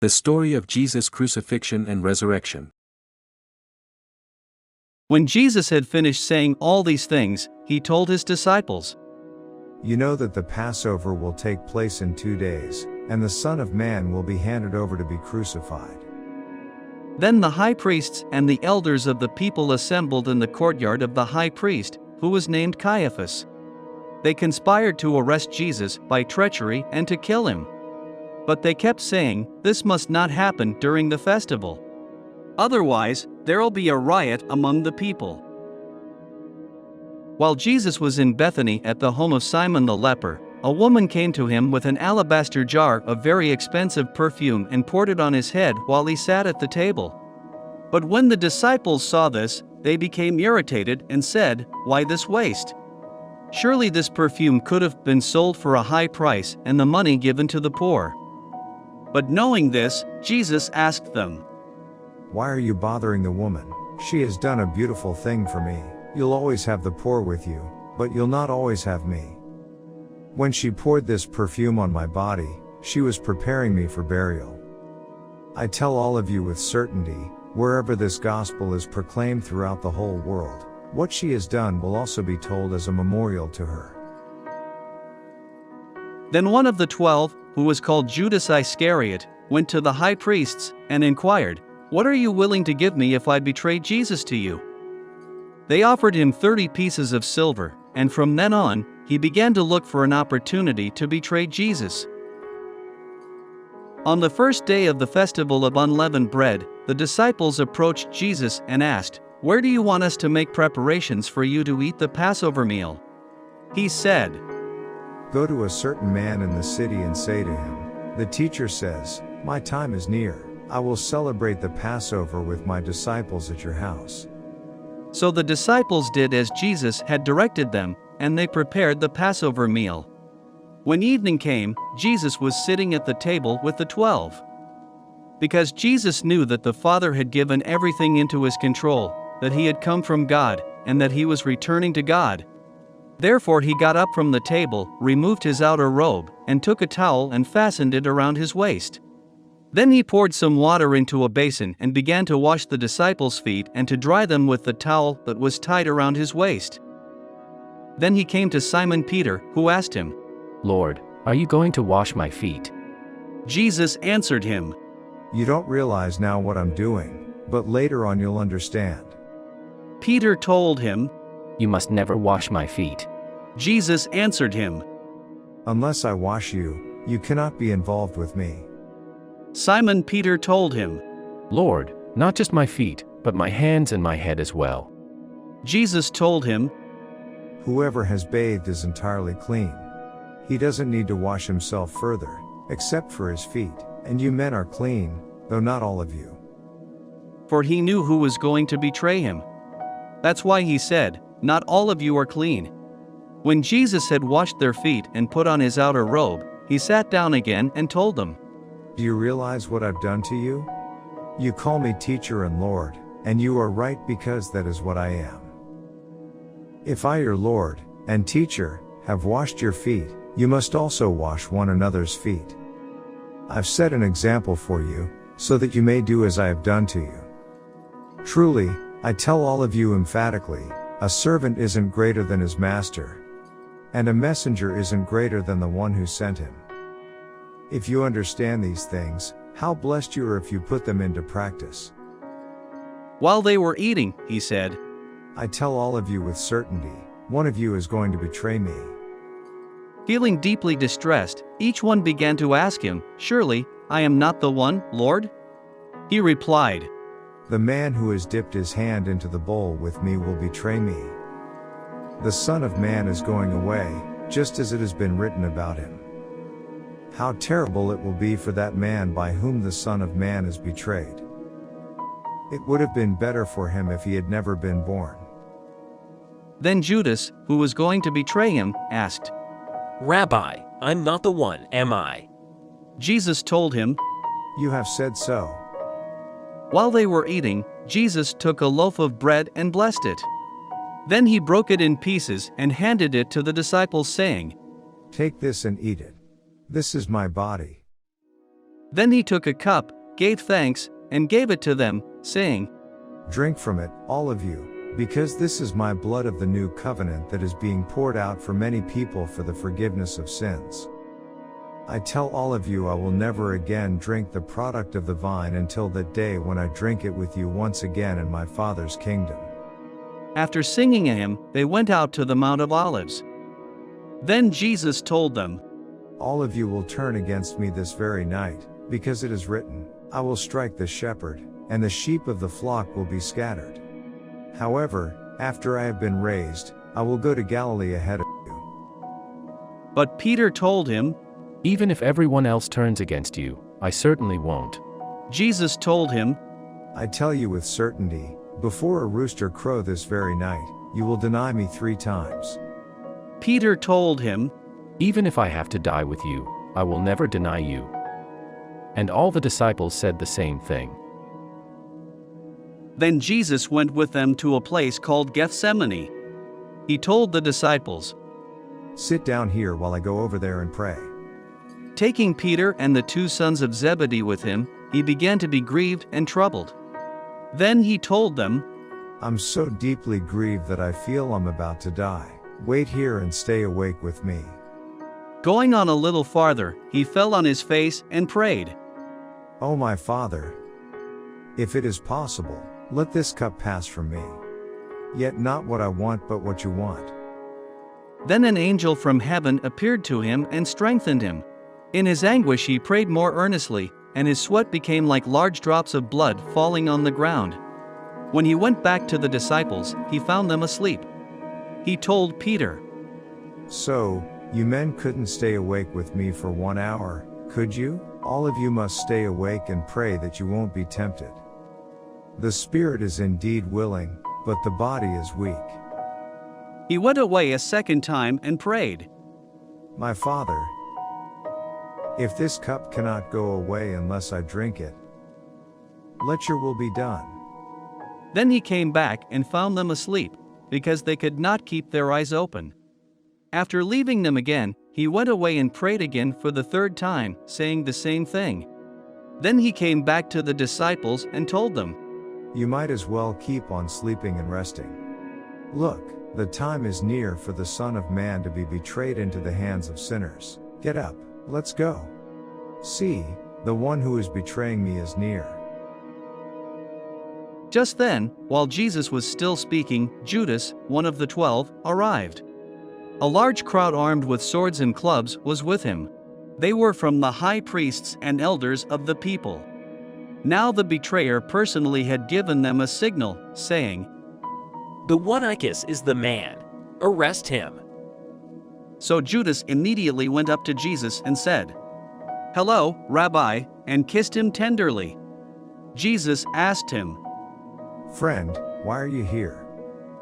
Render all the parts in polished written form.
The story of Jesus' crucifixion and resurrection. When Jesus had finished saying all these things, he told his disciples, "You know that the Passover will take place in 2 days, and the Son of Man will be handed over to be crucified." Then the high priests and the elders of the people assembled in the courtyard of the high priest, who was named Caiaphas. They conspired to arrest Jesus by treachery and to kill him. But they kept saying, "This must not happen during the festival. Otherwise, there'll be a riot among the people." While Jesus was in Bethany at the home of Simon the leper, a woman came to him with an alabaster jar of very expensive perfume and poured it on his head while he sat at the table. But when the disciples saw this, they became irritated and said, "Why this waste? Surely this perfume could have been sold for a high price and the money given to the poor." But knowing this, Jesus asked them, "Why are you bothering the woman? She has done a beautiful thing for me. You'll always have the poor with you, but you'll not always have me. When she poured this perfume on my body, she was preparing me for burial. I tell all of you with certainty, wherever this gospel is proclaimed throughout the whole world, what she has done will also be told as a memorial to her." Then one of the 12, who was called Judas Iscariot, went to the high priests and inquired, "What are you willing to give me if I betray Jesus to you?" They offered him 30 pieces of silver, and from then on, he began to look for an opportunity to betray Jesus. On the first day of the festival of unleavened bread, the disciples approached Jesus and asked, "Where do you want us to make preparations for you to eat the Passover meal?" He said, "Go to a certain man in the city and say to him, 'The teacher says, my time is near. I will celebrate the Passover with my disciples at your house.'" So the disciples did as Jesus had directed them, and they prepared the Passover meal. When evening came, Jesus was sitting at the table with the 12. Because Jesus knew that the Father had given everything into his control, that he had come from God, and that he was returning to God. Therefore he got up from the table, removed his outer robe, and took a towel and fastened it around his waist. Then he poured some water into a basin and began to wash the disciples' feet and to dry them with the towel that was tied around his waist. Then he came to Simon Peter, who asked him, "Lord, are you going to wash my feet?" Jesus answered him, "You don't realize now what I'm doing, but later on you'll understand." Peter told him, "You must never wash my feet." Jesus answered him, "Unless I wash you, you cannot be involved with me." Simon Peter told him, "Lord, not just my feet, but my hands and my head as well." Jesus told him, "Whoever has bathed is entirely clean. He doesn't need to wash himself further, except for his feet, and you men are clean, though not all of you." For he knew who was going to betray him. That's why he said, "Not all of you are clean." When Jesus had washed their feet and put on his outer robe, he sat down again and told them, "Do you realize what I've done to you? You call me teacher and Lord, and you are right because that is what I am. If I, your Lord and teacher, have washed your feet, you must also wash one another's feet. I've set an example for you, so that you may do as I have done to you. Truly, I tell all of you emphatically, a servant isn't greater than his master, and a messenger isn't greater than the one who sent him. If you understand these things, how blessed you are if you put them into practice." While they were eating, he said, "I tell all of you with certainty, one of you is going to betray me." Feeling deeply distressed, each one began to ask him, "Surely, I am not the one, Lord?" He replied, "The man who has dipped his hand into the bowl with me will betray me. The Son of Man is going away, just as it has been written about him. How terrible it will be for that man by whom the Son of Man is betrayed. It would have been better for him if he had never been born." Then Judas, who was going to betray him, asked, "Rabbi, I'm not the one, am I?" Jesus told him, "You have said so." While they were eating, Jesus took a loaf of bread and blessed it. Then he broke it in pieces and handed it to the disciples, saying, "Take this and eat it. This is my body." Then he took a cup, gave thanks, and gave it to them, saying, Drink from it, all of you, because this is my blood of the new covenant that is being poured out for many people for the forgiveness of sins. I tell all of you I will never again drink the product of the vine until that day when I drink it with you once again in my Father's kingdom. After singing a hymn, they went out to the Mount of Olives. Then Jesus told them, All of you will turn against me this very night, because it is written, I will strike the shepherd, and the sheep of the flock will be scattered. However, after I have been raised, I will go to Galilee ahead of you. But Peter told him, Even if everyone else turns against you, I certainly won't. Jesus told him, I tell you with certainty, before a rooster crow this very night, you will deny me 3 times. Peter told him, Even if I have to die with you, I will never deny you. And all the disciples said the same thing. Then Jesus went with them to a place called Gethsemane. He told the disciples, Sit down here while I go over there and pray. Taking Peter and the 2 sons of Zebedee with him, he began to be grieved and troubled. Then he told them, I'm so deeply grieved that I feel I'm about to die. Wait here and stay awake with me. Going on a little farther, he fell on his face and prayed, Oh my Father, if it is possible, let this cup pass from me. Yet not what I want but what you want. Then an angel from heaven appeared to him and strengthened him. In his anguish he prayed more earnestly, and his sweat became like large drops of blood falling on the ground. When he went back to the disciples, he found them asleep. He told Peter, So, you men couldn't stay awake with me for 1 hour, could you? All of you must stay awake and pray that you won't be tempted. The spirit is indeed willing, but the body is weak. He went away a second time and prayed, My Father, if this cup cannot go away unless I drink it, let your will be done. Then he came back and found them asleep, because they could not keep their eyes open. After leaving them again, he went away and prayed again for the 3rd time, saying the same thing. Then he came back to the disciples and told them, You might as well keep on sleeping and resting. Look, the time is near for the Son of Man to be betrayed into the hands of sinners. Get up, let's go. See, the one who is betraying me is near. Just then, while Jesus was still speaking, Judas, one of the 12, arrived. A large crowd armed with swords and clubs was with him. They were from the high priests and elders of the people. Now the betrayer personally had given them a signal, saying, The one I kiss is the man. Arrest him. So Judas immediately went up to Jesus and said, Hello, Rabbi, and kissed him tenderly. Jesus asked him, Friend, why are you here?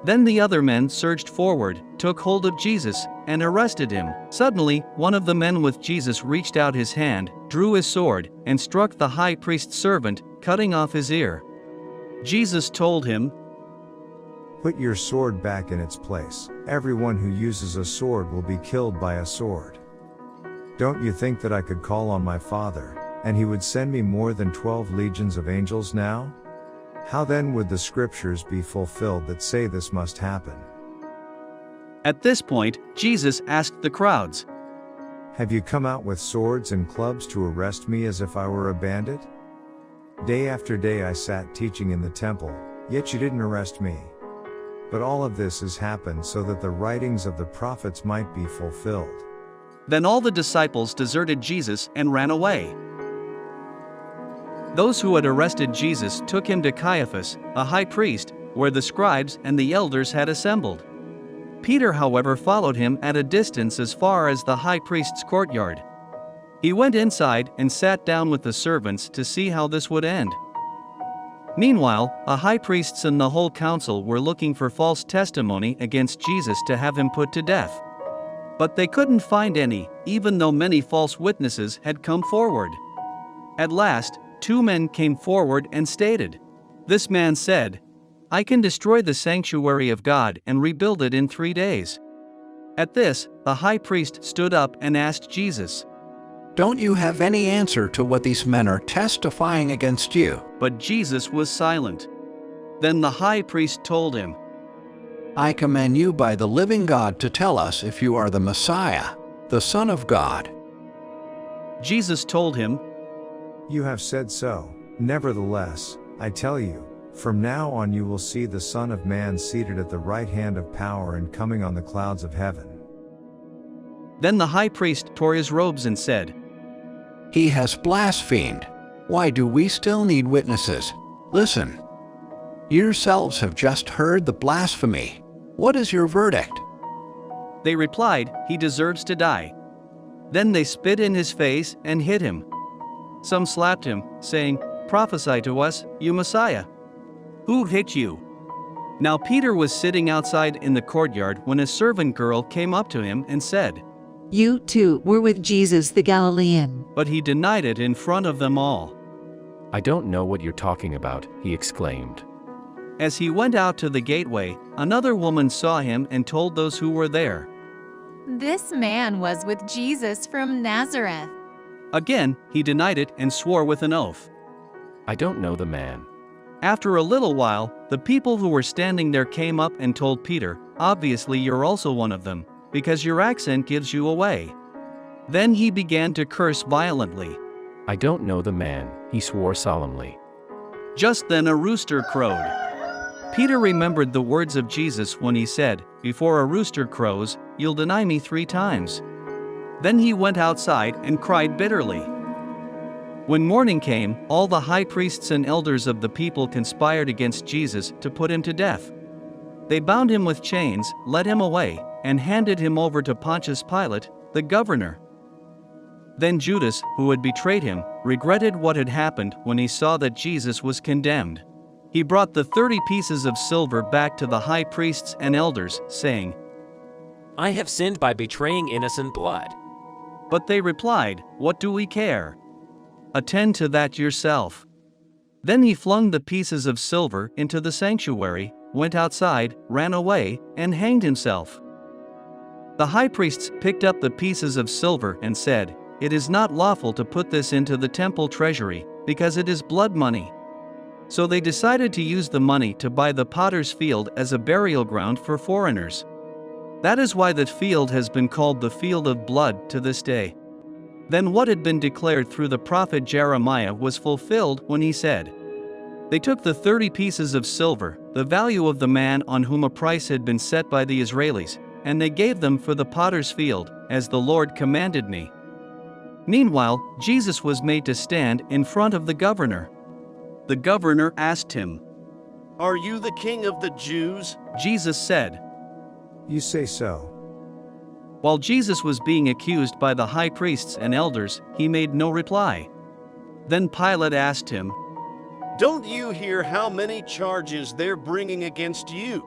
Then the other men surged forward, took hold of Jesus, and arrested him. Suddenly, one of the men with Jesus reached out his hand, drew his sword, and struck the high priest's servant, cutting off his ear. Jesus told him, Put your sword back in its place. Everyone who uses a sword will be killed by a sword. Don't you think that I could call on my Father, and he would send me more than 12 legions of angels now? How then would the scriptures be fulfilled that say this must happen? At this point, Jesus asked the crowds, Have you come out with swords and clubs to arrest me as if I were a bandit? Day after day I sat teaching in the temple, yet you didn't arrest me. But all of this has happened so that the writings of the prophets might be fulfilled. Then all the disciples deserted Jesus and ran away. Those who had arrested Jesus took him to Caiaphas, a high priest, where the scribes and the elders had assembled. Peter, however, followed him at a distance as far as the high priest's courtyard. He went inside and sat down with the servants to see how this would end. Meanwhile, the high priests and the whole council were looking for false testimony against Jesus to have him put to death. But they couldn't find any, even though many false witnesses had come forward. At last, 2 men came forward and stated, This man said, I can destroy the sanctuary of God and rebuild it in 3 days. At this, the high priest stood up and asked Jesus, Don't you have any answer to what these men are testifying against you?" But Jesus was silent. Then the high priest told him, "I command you by the living God to tell us if you are the Messiah, the Son of God." Jesus told him, You have said so. Nevertheless, I tell you, from now on you will see the Son of Man seated at the right hand of power and coming on the clouds of heaven. Then the high priest tore his robes and said, "He has blasphemed. Why do we still need witnesses? Listen. Yourselves have just heard the blasphemy. What is your verdict?" They replied, "He deserves to die." Then they spit in his face and hit him. Some slapped him, saying, "Prophesy to us, you Messiah. Who hit you?" Now Peter was sitting outside in the courtyard when a servant girl came up to him and said, You too were with Jesus the Galilean. but he denied it in front of them all. I don't know what you're talking about, he exclaimed. As he went out to the gateway, another woman saw him and told those who were there. This man was with Jesus from Nazareth. Again, he denied it and swore with an oath. I don't know the man. After a little while, the people who were standing there came up and told Peter, "Obviously you're also one of them, because your accent gives you away." Then he began to curse violently. I don't know the man, he swore solemnly. Just then a rooster crowed. Peter remembered the words of Jesus when he said, "Before a rooster crows, you'll deny me 3 times." Then he went outside and cried bitterly. When morning came, all the high priests and elders of the people conspired against Jesus to put him to death. They bound him with chains, led him away, and handed him over to Pontius Pilate, the governor. Then Judas, who had betrayed him, regretted what had happened when he saw that Jesus was condemned. He brought the 30 pieces of silver back to the high priests and elders, saying, I have sinned by betraying innocent blood. But they replied, "What do we care? Attend to that yourself." Then he flung the pieces of silver into the sanctuary, went outside, ran away, and hanged himself. The high priests picked up the pieces of silver and said, "It is not lawful to put this into the temple treasury, because it is blood money." So they decided to use the money to buy the potter's field as a burial ground for foreigners. That is why that field has been called the field of blood to this day. Then what had been declared through the prophet Jeremiah was fulfilled when he said, "They took the 30 pieces of silver, the value of the man on whom a price had been set by the Israelis, and they gave them for the potter's field, as the Lord commanded me." Meanwhile, Jesus was made to stand in front of the governor. The governor asked him, "Are you the king of the Jews?" Jesus said. You say so. While Jesus was being accused by the high priests and elders, he made no reply. Then Pilate asked him, "Don't you hear how many charges they're bringing against you?"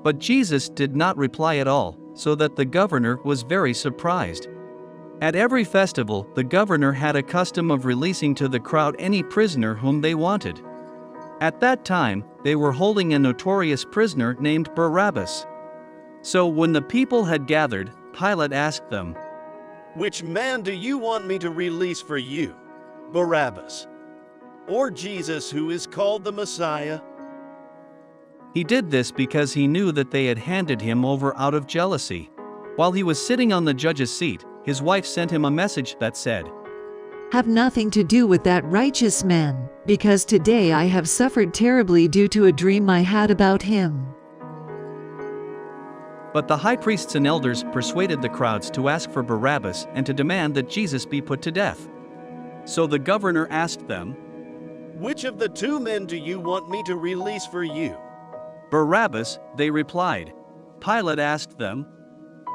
But Jesus did not reply at all, so that the governor was very surprised. At every festival, the governor had a custom of releasing to the crowd any prisoner whom they wanted. At that time, they were holding a notorious prisoner named Barabbas. So when the people had gathered, Pilate asked them, "Which man do you want me to release for you? Barabbas, or Jesus who is called the Messiah?" He did this because he knew that they had handed him over out of jealousy. While he was sitting on the judge's seat, his wife sent him a message that said, Have nothing to do with that righteous man, because today I have suffered terribly due to a dream I had about him. But the high priests and elders persuaded the crowds to ask for Barabbas and to demand that Jesus be put to death. So the governor asked them, "Which of the 2 men do you want me to release for you?" "Barabbas," they replied. Pilate asked them,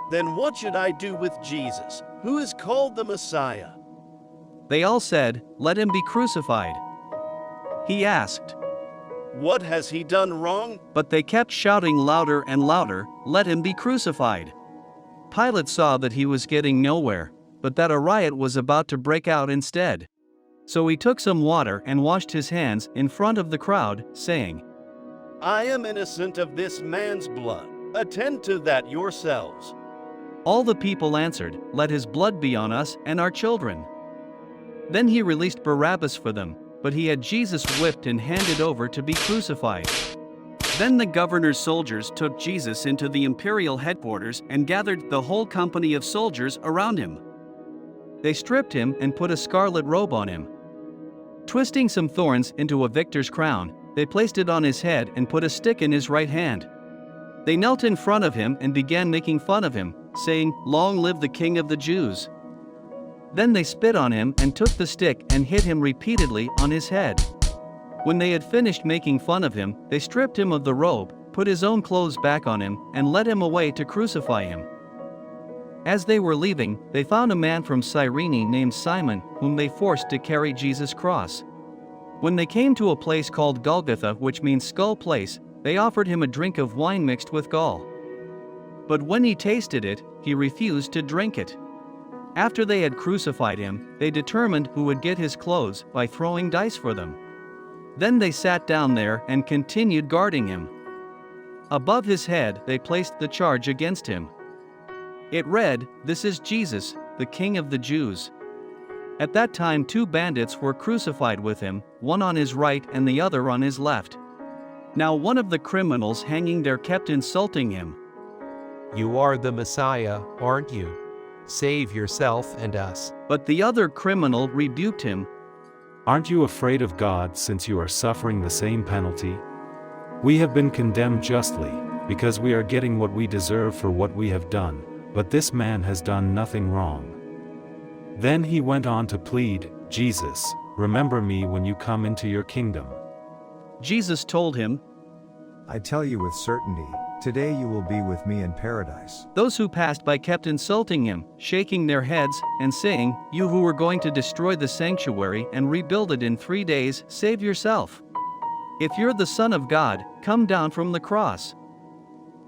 "Then what should I do with Jesus, who is called the Messiah?" They all said, "Let him be crucified." He asked, "What has he done wrong?" but they kept shouting louder and louder, "Let him be crucified." Pilate saw that he was getting nowhere, but that a riot was about to break out instead. So he took some water and washed his hands in front of the crowd, saying, "I am innocent of this man's blood. Attend to that yourselves." All the people answered, "Let his blood be on us and our children." Then he released Barabbas for them, but he had Jesus whipped and handed over to be crucified. Then the governor's soldiers took Jesus into the imperial headquarters and gathered the whole company of soldiers around him. They stripped him and put a scarlet robe on him. Twisting some thorns into a victor's crown, they placed it on his head and put a stick in his right hand. They knelt in front of him and began making fun of him, saying, "Long live the King of the Jews." Then they spit on him and took the stick and hit him repeatedly on his head. When they had finished making fun of him, they stripped him of the robe, put his own clothes back on him, and led him away to crucify him. As they were leaving, they found a man from Cyrene named Simon, whom they forced to carry Jesus' cross. When they came to a place called Golgotha, which means skull place, they offered him a drink of wine mixed with gall. But when he tasted it, he refused to drink it. After they had crucified him, they determined who would get his clothes by throwing dice for them. Then they sat down there and continued guarding him. Above his head they placed the charge against him. It read, "This is Jesus, the King of the Jews." At that time 2 bandits were crucified with him, one on his right and the other on his left. Now one of the criminals hanging there kept insulting him. "You are the Messiah, aren't you? Save yourself and us." But the other criminal rebuked him. Aren't you afraid of God since you are suffering the same penalty? We have been condemned justly, because we are getting what we deserve for what we have done, but this man has done nothing wrong. Then he went on to plead, "Jesus, remember me when you come into your kingdom." Jesus told him, I tell you with certainty, today you will be with me in paradise. Those who passed by kept insulting him, shaking their heads, and saying, "You who were going to destroy the sanctuary and rebuild it in 3 days, save yourself. If you're the Son of God, come down from the cross."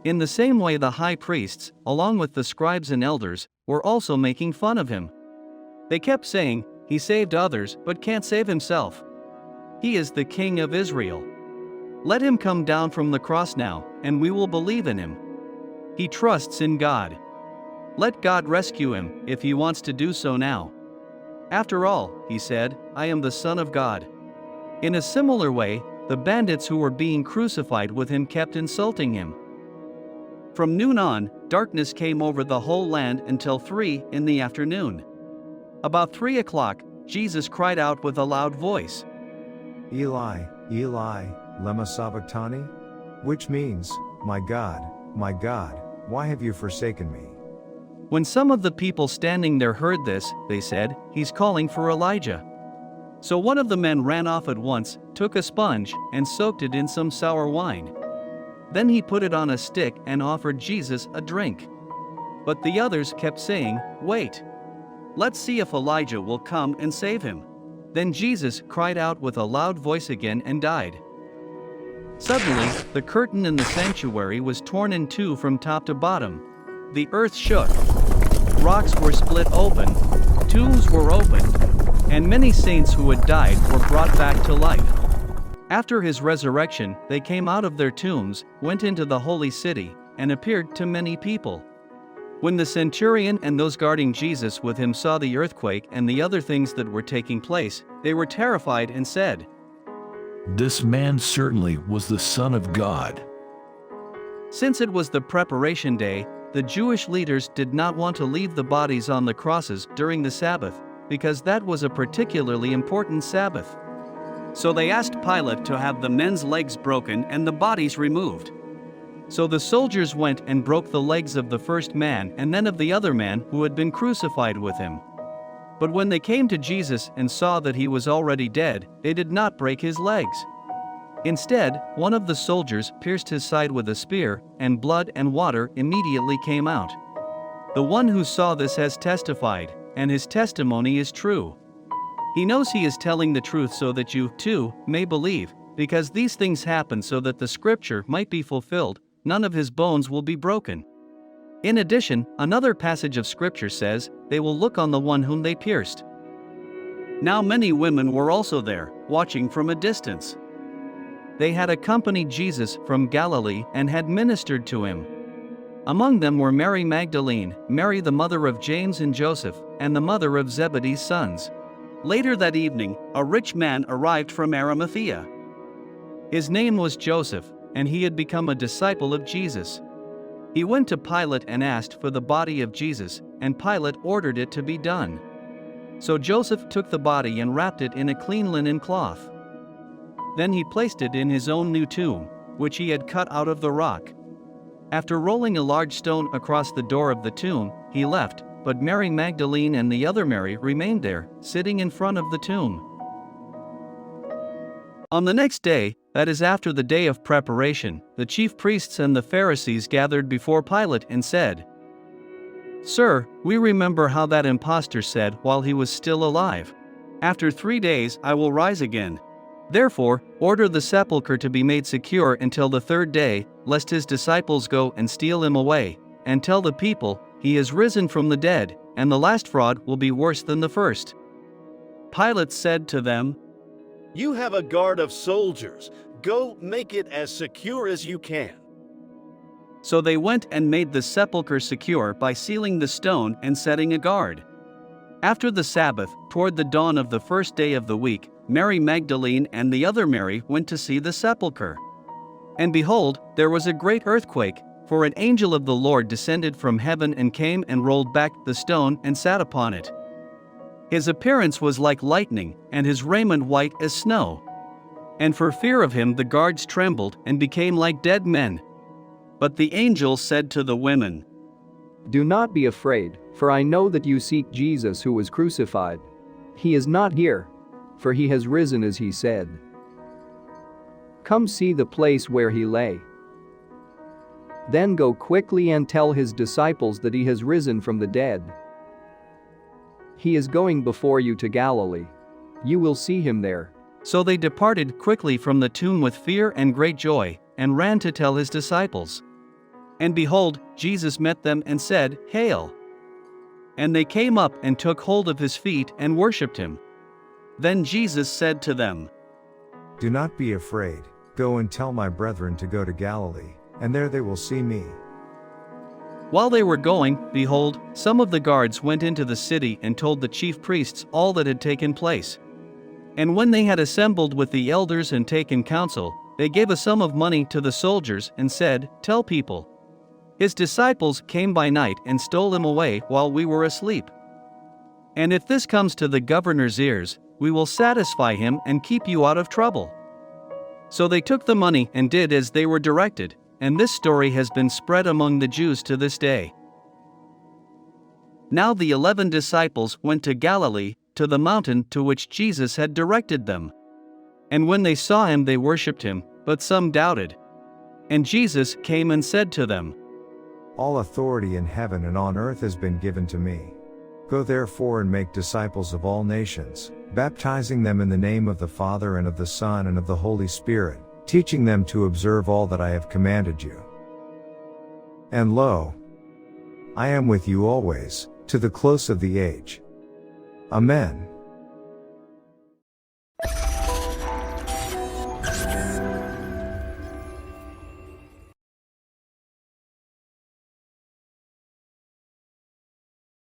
In the same way the high priests, along with the scribes and elders, were also making fun of him. They kept saying, "He saved others but can't save himself. He is the King of Israel. Let him come down from the cross now, and we will believe in him. He trusts in God. Let God rescue him, if he wants to do so now. After all," he said, "I am the Son of God." In a similar way, the bandits who were being crucified with him kept insulting him. From noon on, darkness came over the whole land until 3 in the afternoon. About 3 o'clock, Jesus cried out with a loud voice, Eli, Eli, lema sabachthani? Which means, my God, why have you forsaken me? When some of the people standing there heard this, they said, "He's calling for Elijah." So one of the men ran off at once, took a sponge, and soaked it in some sour wine. Then he put it on a stick and offered Jesus a drink. But the others kept saying, "Wait. Let's see if Elijah will come and save him." Then Jesus cried out with a loud voice again and died. Suddenly, the curtain in the sanctuary was torn in 2 from top to bottom. The earth shook. Rocks were split open. Tombs were opened. And many saints who had died were brought back to life. After his resurrection, they came out of their tombs, went into the holy city, and appeared to many people. When the centurion and those guarding Jesus with him saw the earthquake and the other things that were taking place, they were terrified and said, "This man certainly was the Son of God." Since it was the preparation day, the Jewish leaders did not want to leave the bodies on the crosses during the Sabbath, because that was a particularly important Sabbath. So they asked Pilate to have the men's legs broken and the bodies removed. So the soldiers went and broke the legs of the first man and then of the other man who had been crucified with him. But when they came to Jesus and saw that he was already dead, they did not break his legs. Instead, one of the soldiers pierced his side with a spear, and blood and water immediately came out. The one who saw this has testified, and his testimony is true. He knows he is telling the truth so that you, too, may believe, because these things happen so that the scripture might be fulfilled, none of his bones will be broken. In addition, another passage of scripture says, "They will look on the one whom they pierced." Now many women were also there, watching from a distance. They had accompanied Jesus from Galilee and had ministered to him. Among them were Mary Magdalene, Mary the mother of James and Joseph, and the mother of Zebedee's sons. Later that evening, a rich man arrived from Arimathea. His name was Joseph, and he had become a disciple of Jesus. He went to Pilate and asked for the body of Jesus, and Pilate ordered it to be done. So Joseph took the body and wrapped it in a clean linen cloth. Then he placed it in his own new tomb, which he had cut out of the rock. After rolling a large stone across the door of the tomb, he left, but Mary Magdalene and the other Mary remained there, sitting in front of the tomb. On the next day, that is after the day of preparation, the chief priests and the Pharisees gathered before Pilate and said, "Sir, we remember how that impostor said while he was still alive, 'After 3 days I will rise again.' Therefore, order the sepulchre to be made secure until the 3rd day, lest his disciples go and steal him away, and tell the people, 'He is risen from the dead,' and the last fraud will be worse than the first." Pilate said to them, You have a guard of soldiers. Go make it as secure as you can. So they went and made the sepulchre secure by sealing the stone and setting a guard. After the Sabbath, toward the dawn of the 1st day of the week, Mary Magdalene and the other Mary went to see the sepulchre. And behold, there was a great earthquake, for an angel of the Lord descended from heaven and came and rolled back the stone and sat upon it. His appearance was like lightning, and his raiment white as snow. And for fear of him the guards trembled and became like dead men. But the angel said to the women, "Do not be afraid, for I know that you seek Jesus who was crucified. He is not here, for he has risen as he said. Come see the place where he lay. Then go quickly and tell his disciples that he has risen from the dead. He is going before you to Galilee. You will see him there." So they departed quickly from the tomb with fear and great joy, and ran to tell his disciples. And behold, Jesus met them and said, "Hail!" And they came up and took hold of his feet and worshipped him. Then Jesus said to them, Do not be afraid. Go and tell my brethren to go to Galilee, and there they will see me. While they were going, behold, some of the guards went into the city and told the chief priests all that had taken place. And when they had assembled with the elders and taken counsel, they gave a sum of money to the soldiers and said, "Tell people, his disciples came by night and stole him away while we were asleep. And if this comes to the governor's ears, we will satisfy him and keep you out of trouble." So they took the money and did as they were directed, and this story has been spread among the Jews to this day. Now the 11 disciples went to Galilee, to the mountain to which Jesus had directed them. And when they saw him they worshipped him, but some doubted. And Jesus came and said to them, All authority in heaven and on earth has been given to me. Go therefore and make disciples of all nations, baptizing them in the name of the Father and of the Son and of the Holy Spirit, teaching them to observe all that I have commanded you. And lo, I am with you always, to the close of the age. Amen.